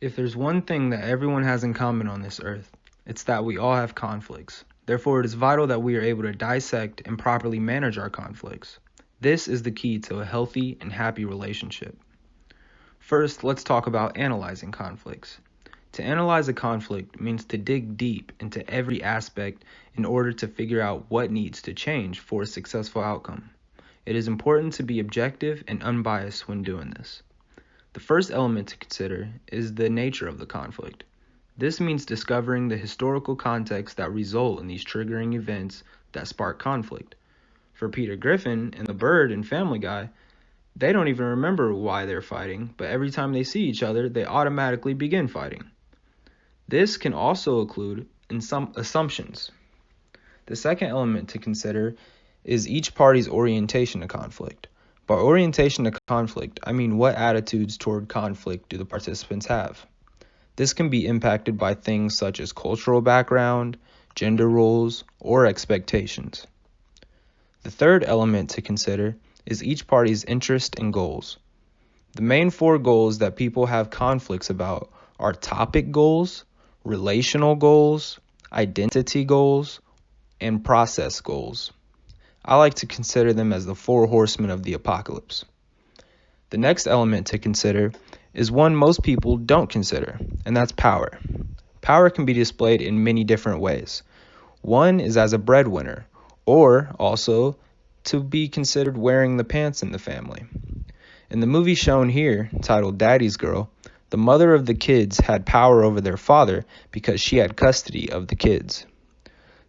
If there's one thing that everyone has in common on this earth, it's that we all have conflicts. Therefore, it is vital that we are able to dissect and properly manage our conflicts. This is the key to a healthy and happy relationship. First, let's talk about analyzing conflicts. To analyze a conflict means to dig deep into every aspect in order to figure out what needs to change for a successful outcome. It is important to be objective and unbiased when doing this. The first element to consider is the nature of the conflict. This means discovering the historical context that result in these triggering events that spark conflict. For Peter Griffin and the bird in Family Guy, they don't even remember why they're fighting, but every time they see each other, they automatically begin fighting. This can also include in some assumptions. The second element to consider is each party's orientation to conflict. By orientation to conflict, I mean what attitudes toward conflict do the participants have? This can be impacted by things such as cultural background, gender roles, or expectations. The third element to consider is each party's interest and goals. The main four goals that people have conflicts about are topic goals, relational goals, identity goals, and process goals. I like to consider them as the four horsemen of the apocalypse. The next element to consider is one most people don't consider, and that's power. Power can be displayed in many different ways. One is as a breadwinner, or also to be considered wearing the pants in the family. In the movie shown here, titled Daddy's Girl, the mother of the kids had power over their father because she had custody of the kids.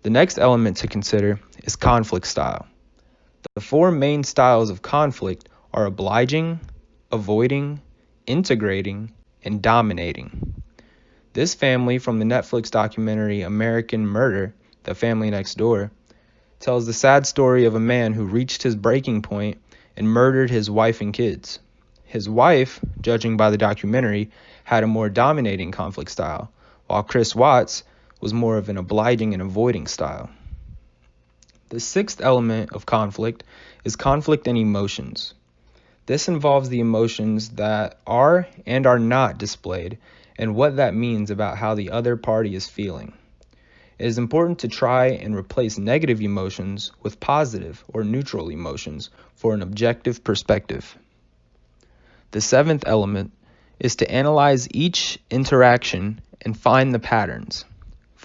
The next element to consider is conflict style. The four main styles of conflict are obliging, avoiding, integrating, and dominating. This family from the Netflix documentary American Murder, The Family Next Door, tells the sad story of a man who reached his breaking point and murdered his wife and kids. His wife, judging by the documentary, had a more dominating conflict style, while Chris Watts was more of an obliging and avoiding style. The sixth element of conflict is conflict and emotions. This involves the emotions that are and are not displayed and what that means about how the other party is feeling. It is important to try and replace negative emotions with positive or neutral emotions for an objective perspective. The seventh element is to analyze each interaction and find the patterns.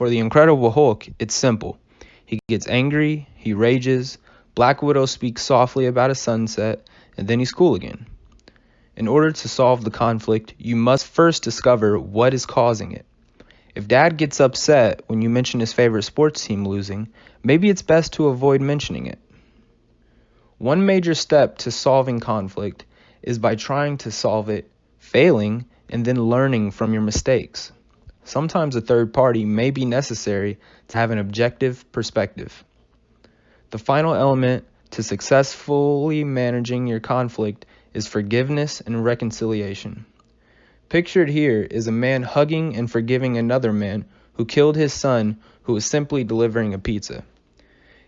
For the Incredible Hulk, it's simple. He gets angry, he rages, Black Widow speaks softly about a sunset, and then he's cool again. In order to solve the conflict, you must first discover what is causing it. If Dad gets upset when you mention his favorite sports team losing, maybe it's best to avoid mentioning it. One major step to solving conflict is by trying to solve it, failing, and then learning from your mistakes. Sometimes a third party may be necessary to have an objective perspective. The final element to successfully managing your conflict is forgiveness and reconciliation. Pictured here is a man hugging and forgiving another man who killed his son who was simply delivering a pizza.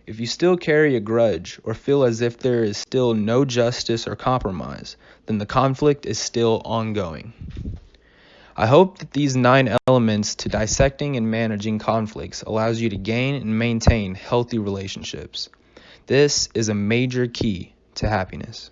If you still carry a grudge or feel as if there is still no justice or compromise, then the conflict is still ongoing. I hope that these 9 elements to dissecting and managing conflicts allows you to gain and maintain healthy relationships. This is a major key to happiness.